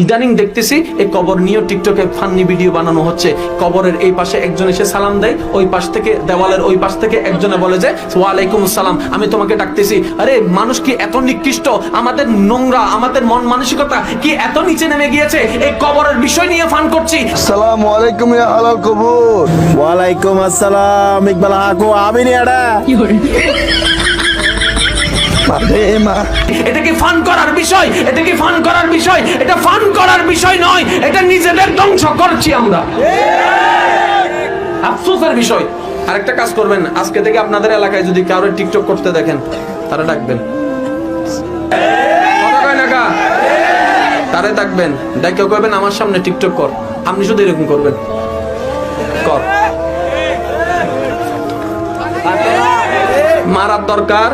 ইদানিং দেখতেছি এই কবর নিয়ে টিকটকে ফান্নি ভিডিও বানানো হচ্ছে। কবরের এই পাশে একজন এসে সালাম দেয়, ওই পাশ থেকে দেওয়ালের ওই পাশ থেকে একজনে বলে যে ওয়ালাইকুম আসসালাম, আমি তোমাকে ডাকতেছি। আরে মানুষ কি এত নিকৃষ্ট, আমাদের নোংরা, আমাদের মন মানসিকতা কি এত নিচে নেমে গিয়েছে? এই কবরের বিষয় নিয়ে ফান করছি। আসসালামু আলাইকুম ইয়া আলাল কবর। ওয়ালাইকুম আসসালাম ইকবাল হাকু আমি নিয়াডা এটা কি ফান করার বিষয়? এটা কি ফান করার বিষয়? এটা ফান করার বিষয় নয়, এটা নিজেদের ধ্বংস করছি আমরা। আফসোসের বিষয়। আরেকটা কাজ করবেন, আজকে থেকে আপনাদের এলাকায় যদি কারো টিকটক করতে দেখেন, তারা ডাকবেন, কথা কয় না কা, তারে ডাকবেন, ডাকেও কইবেন আমার সামনে টিকটক কর। আপনি শুধু এরকম করবেন, কর। মারার দরকার,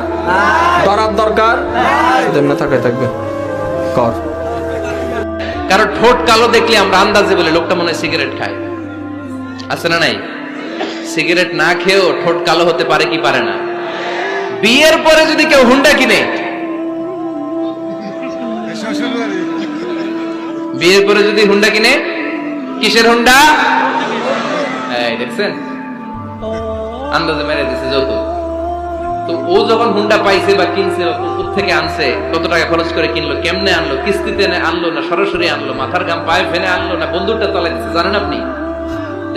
ধরার দরকার না, থাকায় থাকবে, কর। কারণ ঠোঁট কালো দেখলে আমরা আন্দাজে বলি লোকটা মনে হয় সিগারেট খায়, আছে না নাই? সিগারেট না খেয়েও ঠোঁট কালো হতে পারে কি পারে না? বিয়ের পরে যদি কেউ হুন্ডা কিনে, বিয়ের পরে যদি হুন্ডা কিনে, কিসের হুন্ডা? এই দেখছেন, আন্দাজে মেরে দিছে যৌতুক। তো ও যখন হুন্ডা পাইছে বা কিনছে, থেকে আনছে, কত টাকা খরচ করে কিনলো, কেমনে আনলো, কিস্তিতে আনলো না সরাসরি আনলো, মাথার ঘাম পায়ে ফেলে আনলো না বন্দুকটা তলায় দিচ্ছে, জানেন আপনি?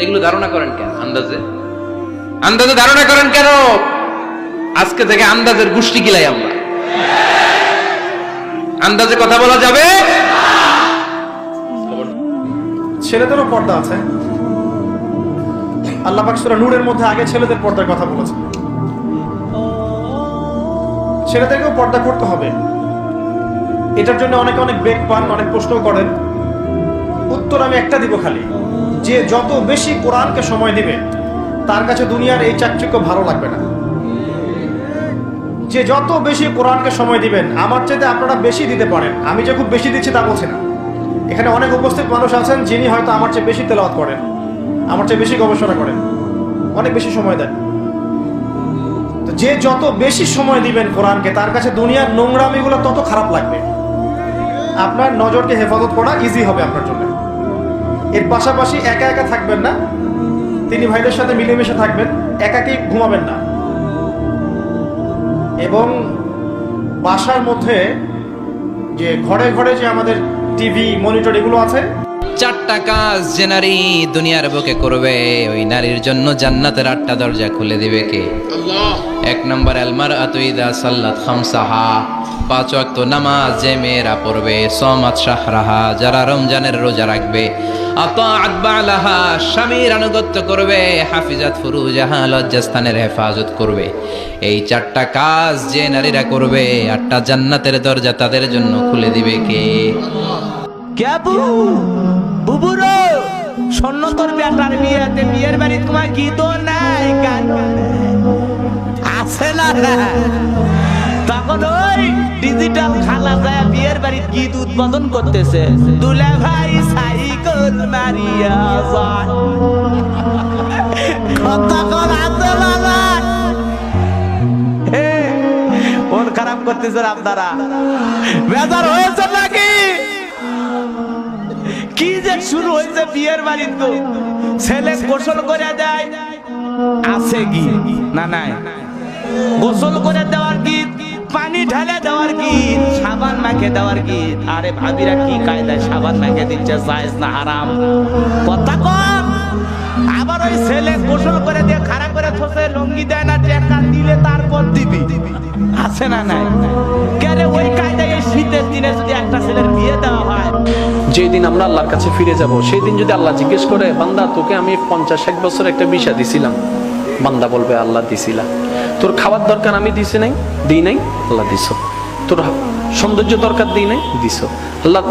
এগুলো ধারণা করেন কেন? আন্দাজে আন্দাজে ধারণা করেন কেন? আজকে থেকে আন্দাজের গোষ্ঠী গিলাই আমরা। আন্দাজে কথা বলা যাবে? ছেলেদেরও পর্দা আছে। আল্লাহ পাক সূরা নূরের মধ্যে আগে ছেলেদের পর্দার কথা বলেছেন। ছেলেদেরকেও পর্দা করতে হবে। এটার জন্য অনেকে অনেক বেগ পান, অনেক প্রশ্ন করেন। উত্তর আমি একটা দিব খালি, যে যত বেশি কোরআনকে সময় দিবে তার কাছে দুনিয়ার এই চাকচিক্য ভালো লাগবে না। যে যত বেশি কোরআনকে সময় দিবেন, আমার চাইতে আপনারা বেশি দিতে পারেন, আমি যে খুব বেশি দিচ্ছি তা বলছি না। এখানে অনেক উপস্থিত মানুষ আছেন যিনি হয়তো আমার চেয়ে বেশি তেলাওয়াত করেন, আমার চেয়ে বেশি গবেষণা করেন, অনেক বেশি সময় দেন। তো যে যত বেশি সময় দিবেন কোরআনকে, তার কাছে দুনিয়ার নোংরামিগুলো তত খারাপ লাগবে। আপনার নজরকে হেফাজত করা ইজি হবে আপনার জন্য। এর পাশাপাশি একা একা থাকবেন না, তিনি ভাইদের সাথে মিলেমিশে থাকবেন, একাকি ঘুমাবেন না। এবং বাসার মধ্যে যে ঘরে ঘরে যে আমাদের টিভি, মনিটর এগুলো আছে, চারটা কাজ যে নারী দুনিয়ার বুকে করবে, ওই নারীর জন্য জান্নাতের 8টা দরজা খুলে দিবে কে? এক নম্বর, আলমার আতুইদা সাল্লাত খামসাহা, 5 ওয়াক্ত নামাজ যে মেয়েরা পড়বে, সমাত শাহরাহা, যারা রমজানের রোজা রাখবে, আতাআত বালাহা, স্বামীর আনুগত্য করবে, হাফিজাত ফুরুজাহা, লজ্জাস্থানের হেফাজত করবে। এই 4টা কাজ যে নারীরা করবে, 8টা জান্নাতের দরজা তাদের জন্য খুলে দিবে কে? বুবুরো স্বর্ণ তোর বেটার বিয়েতে, বিয়ের বাড়ি তোমার গীত নাই, গান আছে না? তখন ওই ডিজিটাল খালা যায় বিয়ের বাড়ির গীত উদ্বোধন করতেছে, দুলা ভাই সাইকেল মারিয়া যায়, কথা কর আছে বাবা। মন খারাপ করতেছেন আপনারা, বেজার হয়েছে নাকি? কি যে শুরু হয়েছে বিয়ের বাড়ির, তো ছেলে গোসল করে দেয়, আছে কি না? নাই, গোসল করে দেওয়ার গীত, পানি ঢালে দেওয়ার গীত, সাবান মাখে দেওয়ার গীত। আরে ভাবিরা কি কায়দায় সাবান মাখে দিচ্ছে, জায়েজ না হারাম? কথা কম। আবার ওই ছেলে গোসল করে দিয়ে খারাপ করে থসে, লঙ্গি দেয় না, টাকা দিলে তারপর দিবি, আছে না? নাই। কেরে ওই কায়দায় এই শীতের দিনে যদি একটা ছেলের বিয়ে দেওয়া হয়, যেদিন আমরা আল্লাহর কাছে ফিরে যাব, সেই দিন যদি আল্লাহ জিজ্ঞেস করে, বান্দা তোকে আমি 50-60 বছর একটা বিষা দিছিলাম, বান্দা বলবে আল্লাহ দিছিলা। তোর খাবার দরকার আমি দিছি নাই, দিই নাই, আল্লাহ দিছ। তোর সৌন্দর্য দরকার দিই নাই, দিছ আল্লাহ।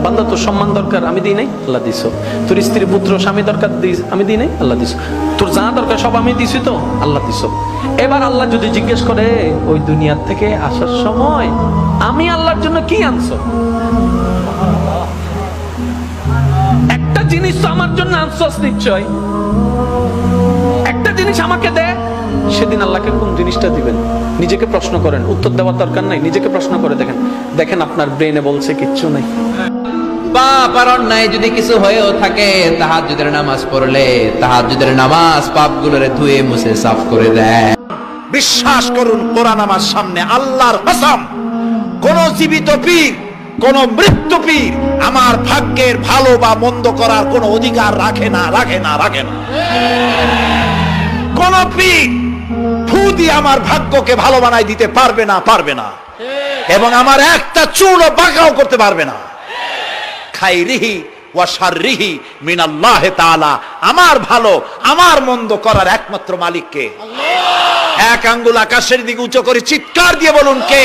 বান্দা তোর সম্মান দরকার আমি দিই নাই, আল্লাহ দিছ। তোর স্ত্রী পুত্র স্বামী দরকার আমি দিই নাই, আল্লাহ দিছ। তোর যা দরকার সব আমি দিছি তো, আল্লাহ দিছ। এবার আল্লাহ যদি জিজ্ঞেস করে, ওই দুনিয়ার থেকে আসার সময় আমি আল্লাহর জন্য কি আনছো? একটা জিনিস তো আমার জন্য আনছস নিশ্চয়, একটা জিনিস আমাকে দে। সেদিন আল্লাহকে কোন জিনিসটা দিবেন? নিজেকে প্রশ্ন করেন, উত্তর দেওয়ার দরকার নাই, নিজেকে প্রশ্ন করে দেখেন। দেখেন আপনার ব্রেনে বলছে কিচ্ছু নাই। পাপ আর অন্যায় যদি কিছু হয়েও থাকে, তাহাজ্জুদের নামাজ পড়লে তাহাজ্জুদের নামাজ পাপগুলোরে ধুয়ে মুছে সাফ করে দেয়। বিশ্বাস করুন, কোরআন আমার সামনে আল্লাহর কসম, কোন জীবিত পীর, কোন মৃত্যু পীর আমার ভাগ্যের ভালো বা মন্দ করার কোন অধিকার রাখে না। কোন পীর ফু দিয়ে আমার ভাগ্যকে ভালো বানাই দিতে পারবে না, এবং আমার একটা চুলও বাঁকাও করতে পারবে না। খাইরিহি ওয়া শাররিহি মিনাল্লাহ তাআলা, আমার ভালো আমার মন্দ করার একমাত্র মালিক কে? এক আঙ্গুল আকাশের দিকে উঁচু করে চিৎকার দিয়ে বলুন কে?